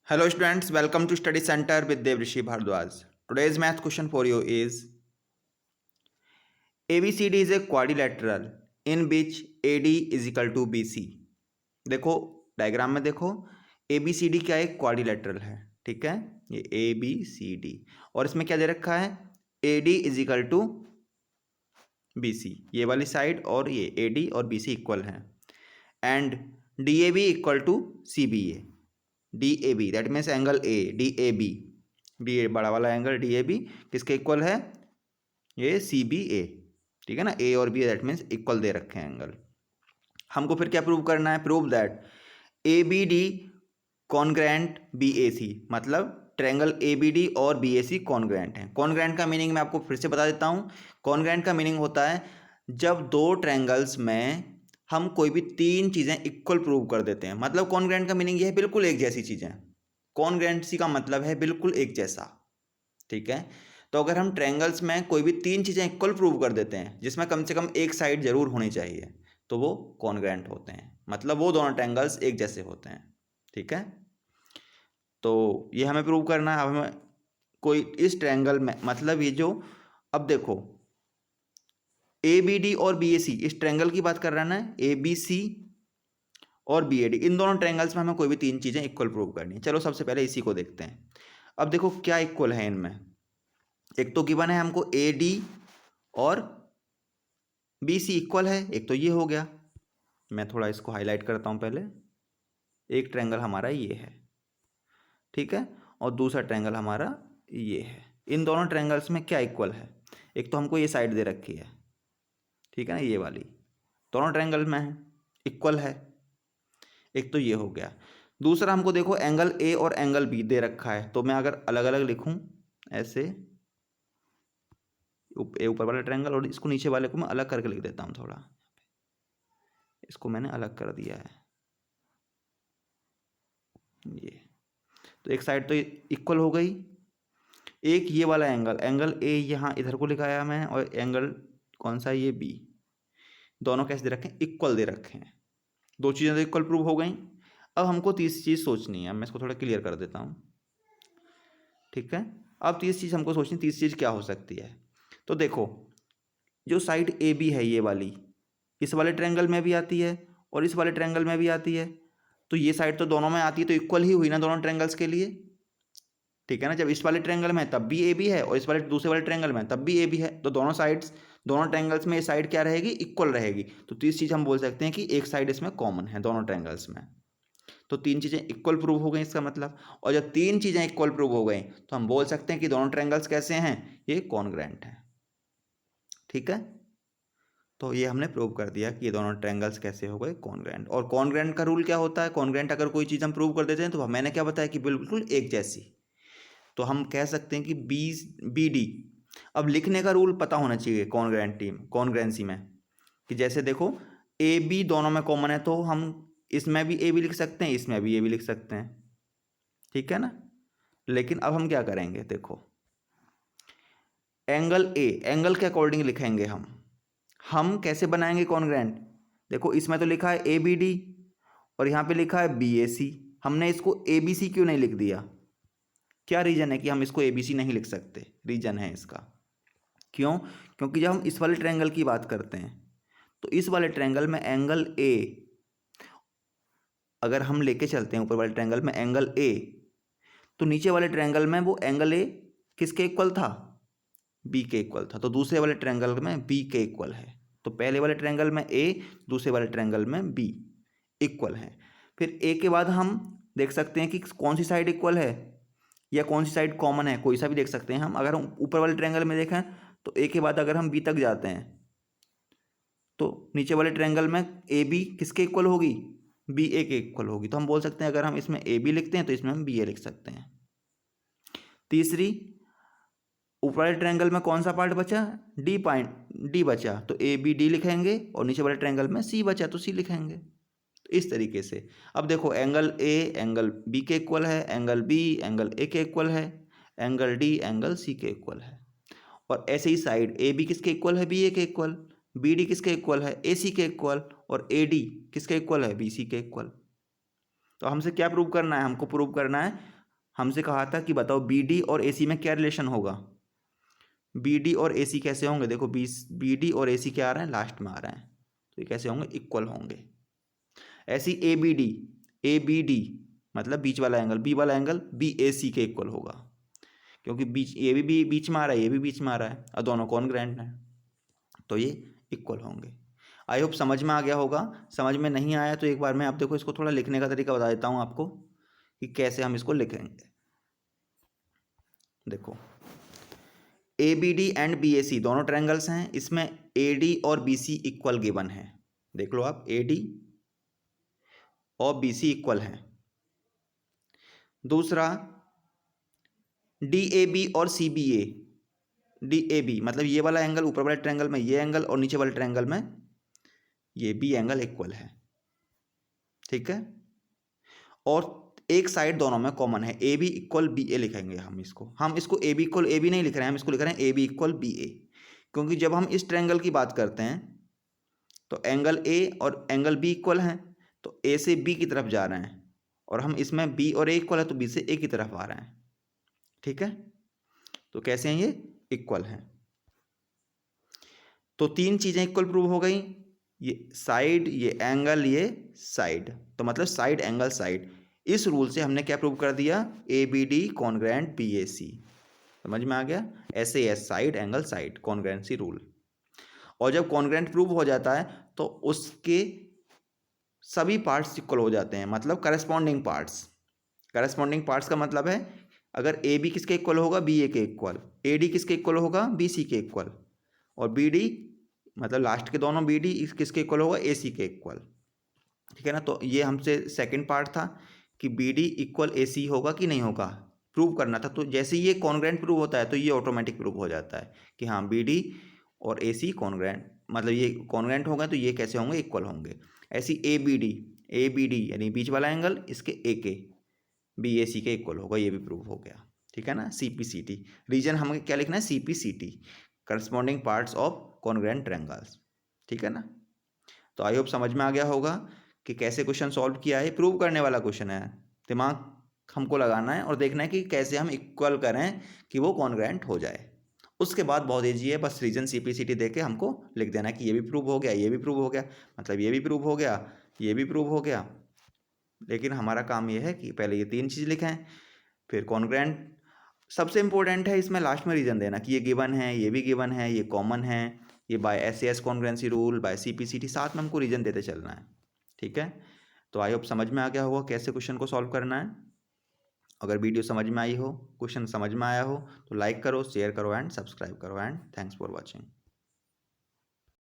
Hello students, welcome to Study Center with Devrishi Bhardwaj. Today's math question for you is ABCD is a quadrilateral in which AD is equal to BC. देखो diagram में देखो ABCD क्या एक quadrilateral है, ठीक है, ये ABCD और इसमें क्या दे रखा है AD is equal to BC, ये वाली साइड और ये AD और BC इक्वल है and DAB equal to CBA. DAB that means angle A, DAB D बड़ा वाला एंगल DAB किसके इक्वल है, ये CBA, ठीक है ना, A और B दैट मीन्स इक्वल दे रखे हैं एंगल. हमको फिर क्या प्रूव करना है, prove that ABD congruent BAC, मतलब ट्रायंगल ABD और BAC कॉन्ग्रेंट है. कॉन्ग्रेंट का मीनिंग मैं आपको फिर से बता देता हूँ. कॉन्ग्रेंट का मीनिंग होता है जब दो ट्रायंगल्स में हम कोई भी तीन चीज़ें इक्वल प्रूव कर देते हैं. मतलब कॉन्ग्रेंट का मीनिंग ये है बिल्कुल एक जैसी चीज़ें. कॉन्ग्रेंसी का मतलब है बिल्कुल एक जैसा, ठीक है. तो अगर हम ट्रायंगल्स में कोई भी तीन चीज़ें इक्वल प्रूव कर देते हैं जिसमें कम से कम एक साइड जरूर होनी चाहिए तो वो कॉन्ग्रेंट होते हैं, मतलब वो दोनों ट्रायंगल्स एक जैसे होते हैं, ठीक है. तो ये हमें प्रूव करना है. अब हमें कोई इस ट्रायंगल में, मतलब ये जो, अब देखो ABD और BAC इस ट्रायंगल की बात कर रहा है ना, ABC और BAD, इन दोनों ट्रायंगल्स में हमें कोई भी तीन चीज़ें इक्वल प्रूव करनी है. चलो सबसे पहले इसी को देखते हैं. अब देखो क्या इक्वल है इनमें. एक तो गिवन है हमको AD और BC इक्वल है, एक तो ये हो गया. मैं थोड़ा इसको हाईलाइट करता हूँ पहले. एक ट्रायंगल हमारा ये है, ठीक है, और दूसरा ट्रायंगल हमारा ये है. इन दोनों ट्रायंगल्स में क्या इक्वल है, एक तो हमको ये साइड दे रखी है, ठीक है ना, ये वाली दोनों ट्रायंगल में है, इक्वल है. एक तो ये हो गया. दूसरा हमको देखो एंगल A और एंगल B दे रखा है. तो मैं अगर अलग अलग लिखूं ऐसे, ए ऊपर वाला ट्रायंगल और इसको नीचे वाले को मैं अलग करके लिख देता हूँ. थोड़ा इसको मैंने अलग कर दिया है, ये. तो एक साइड तो इक्वल हो गई. एक ये वाला एंगल, एंगल A यहाँ इधर को लिखाया मैं, और एंगल कौन सा, ये B, दोनों कैसे दे रखे हैं, इक्वल दे रखे हैं. दो चीज़ें तो इक्वल प्रूव हो गई. अब हमको तीसरी चीज़ सोचनी है. मैं इसको थोड़ा क्लियर कर देता हूँ, ठीक है. अब तीसरी चीज़ हमको सोचनी, तीसरी चीज़ क्या हो सकती है. तो देखो जो साइड AB है ये वाली, इस वाले ट्रायंगल में भी आती है और इस वाले ट्रायंगल में भी आती है. तो ये साइड तो दोनों में आती है, तो इक्वल ही हुई ना दोनों ट्रायंगल्स के लिए, ठीक है ना. जब इस वाले ट्रायंगल में तब भी AB है और इस वाले दूसरे वाले ट्रायंगल में तब भी AB है, तो दोनों साइड्स, दोनों ट्रायंगल्स में ये साइड क्या रहेगी, इक्वल रहेगी. तो तीसरी चीज़ हम बोल सकते हैं कि एक साइड इसमें कॉमन है दोनों ट्रायंगल्स में. तो तीन चीज़ें इक्वल प्रूव हो गई इसका मतलब. और जब तीन चीज़ें इक्वल प्रूव हो गई तो हम बोल सकते हैं कि दोनों ट्रायंगल्स कैसे हैं, ये कॉन्ग्रेंट हैं, ठीक है. तो ये हमने प्रूव कर दिया कि ये दोनों ट्रायंगल्स कैसे हो गए कॉन्ग्रेंट. और कॉन्ग्रेंट का रूल क्या होता है, कॉन्ग्रेंट अगर कोई चीज़ हम प्रूव कर देते हैं तो मैंने क्या बताया कि बिल्कुल एक जैसी. तो हम कह सकते हैं कि BD. अब लिखने का रूल पता होना चाहिए कॉन्ग्रेंसी में, कि जैसे देखो AB दोनों में कॉमन है तो हम इसमें भी AB लिख सकते हैं, इसमें भी AB लिख सकते हैं, ठीक है ना. लेकिन अब हम क्या करेंगे, देखो एंगल A एंगल के अकॉर्डिंग लिखेंगे हम कैसे बनाएंगे कॉन्ग्रेंट. देखो इसमें तो लिखा है ABD और यहाँ पे लिखा है BAC. हमने इसको ABC क्यों नहीं लिख दिया, क्या रीज़न है कि हम इसको ABC नहीं लिख सकते. रीज़न है इसका, क्यों, क्योंकि जब हम इस वाले ट्रायंगल की बात करते हैं तो इस वाले ट्रायंगल में एंगल A अगर हम लेके चलते हैं, ऊपर वाले ट्रायंगल में एंगल A, तो नीचे वाले ट्रायंगल में वो एंगल A किसके इक्वल था, B के इक्वल था. तो दूसरे वाले ट्रायंगल में B के इक्वल है. तो पहले वाले ट्रायंगल में A, दूसरे वाले ट्रायंगल में B इक्वल है. फिर A के बाद हम देख सकते हैं कि कौन सी साइड इक्वल है या कौन सी साइड कॉमन है, कोई सा भी देख सकते हैं हम. अगर हम ऊपर वाले ट्रायंगल में देखें तो A के बाद अगर हम B तक जाते हैं तो नीचे वाले ट्रायंगल में AB किसके इक्वल होगी, BA के इक्वल होगी. तो हम बोल सकते हैं अगर हम इसमें AB लिखते हैं तो इसमें हम BA लिख सकते हैं. तीसरी, ऊपर वाले ट्रायंगल में कौन सा पार्ट बचा, D बचा, तो ABD लिखेंगे और नीचे वाले ट्रायंगल में C बचा तो C लिखेंगे. तो इस तरीके से. अब देखो एंगल A एंगल B के इक्वल है, एंगल B एंगल A के इक्वल है, एंगल D एंगल C के इक्वल है. और ऐसे ही साइड AB किसके इक्वल है, BA के इक्वल, BD किसके इक्वल है, AC के इक्वल, और AD किसके इक्वल है, BC के इक्वल. तो हमसे क्या प्रूव करना है, हमको प्रूव करना है, हमसे कहा था कि बताओ बी डी और ए सी में क्या रिलेशन होगा, बी डी और ए सी कैसे होंगे, देखो बी डी और ए सी क्या आ रहे हैं, लास्ट में आ रहे हैं, तो ये कैसे होंगे, इक्वल होंगे। ऐसी ए बी डी मतलब बीच वाला एंगल, बी वाला एंगल बी ए सी के इक्वल होगा, क्योंकि बीच ये भी बीच में आ रहा है, ये भी बीच में आ रहा है और दोनों कॉन्ग्रुएंट हैं, तो ये इक्वल होंगे। आई होप समझ में आ गया होगा। समझ में नहीं आया तो एक बार मैं आप देखो इसको थोड़ा लिखने का तरीका बता देता हूँ आपको कि कैसे हम इसको लिखेंगे। देखो A B D and B A C दोनों ट्रायंगल्स हैं, इसमें ए डी और बी सी इक्वल गिवन है, देख लो आप, ए डी और बी सी इक्वल हैं। दूसरा डी ए बी और C B A, D A B मतलब ये वाला एंगल ऊपर वाले ट्रायंगल में ये एंगल और नीचे वाले ट्रायंगल में ये बी एंगल इक्वल है, ठीक है। और एक साइड दोनों में कॉमन है, A B equal B A लिखेंगे हम इसको A B equal A B नहीं लिख रहे हैं, हम इसको लिख रहे हैं A B equal B A, क्योंकि जब हम इस ट्रायंगल की बात करते हैं तो एंगल ए और एंगल बी इक्वल हैं, तो ए से बी की तरफ जा रहे हैं, और हम इसमें बी और ए इक्वल है तो बी से ए की तरफ आ रहे हैं, ठीक है। तो कैसे हैं, ये इक्वल हैं। तो तीन चीजें इक्वल प्रूव हो गई, ये साइड, ये एंगल, ये साइड, तो मतलब साइड एंगल साइड। इस रूल से हमने क्या प्रूव कर दिया, A B D congruent B A C, समझ में आ गया। ऐसे है side angle side congruency rule. और जब कॉन्ग्रुएंट प्रूव हो जाता है तो उसके सभी पार्ट्स इक्वल हो जाते हैं, मतलब करस्पॉन्डिंग पार्ट्स। करस्पॉन्डिंग पार्ट्स का मतलब है अगर ए बी किसके इक्वल होगा, बी ए के इक्वल, ए डी किसके इक्वल होगा, बी सी के इक्वल, और बी डी मतलब लास्ट के दोनों बी डी किसके इक्वल होगा, ए सी के इक्वल, ठीक है ना। तो ये हमसे सेकंड पार्ट था कि बी डी इक्वल ए सी होगा कि नहीं होगा, प्रूव करना था। तो जैसे ये कॉन्ग्रुएंट प्रूव होता है तो ये ऑटोमेटिक प्रूव हो जाता है कि हाँ बी डी और ए सी कॉन्ग्रुएंट, मतलब ये कॉन्ग्रुएंट होगा तो ये कैसे होंगे, इक्वल होंगे। ऐसी ए बी डी यानी बीच वाला एंगल इसके ए के बी ए सी के इक्वल होगा, ये भी प्रूव हो गया, ठीक है ना। C P C T reason हमें क्या लिखना है, C P C T corresponding parts of congruent triangles, ठीक है ना। तो आई होप समझ में आ गया होगा कि कैसे क्वेश्चन सॉल्व किया है। प्रूव करने वाला क्वेश्चन है, दिमाग हमको लगाना है और देखना है कि कैसे हम इक्वल करें कि वो कॉन्ग्रुएंट हो जाए। उसके बाद बहुत ईजी है, बस reason C P C T दे के हमको लिख देना है कि ये भी प्रूव हो गया, ये भी प्रूव हो गया, मतलब ये भी प्रूव हो गया, ये भी प्रूव हो गया। लेकिन हमारा काम ये है कि पहले ये तीन चीज़ लिखें, फिर कॉन्ग्रुएंट सबसे इंपॉर्टेंट है, इसमें लास्ट में रीजन देना कि ये गिवन है, ये भी गिवन है, ये कॉमन है, ये by S A S congruency rule, by C P C T, साथ में हमको रीजन देते चलना है, ठीक है। तो आई होप समझ में आ गया होगा कैसे क्वेश्चन को सॉल्व करना है। अगर वीडियो समझ में आई हो, क्वेश्चन समझ में आया हो तो लाइक करो, शेयर करो एंड सब्सक्राइब करो, एंड थैंक्स फॉर वॉचिंग।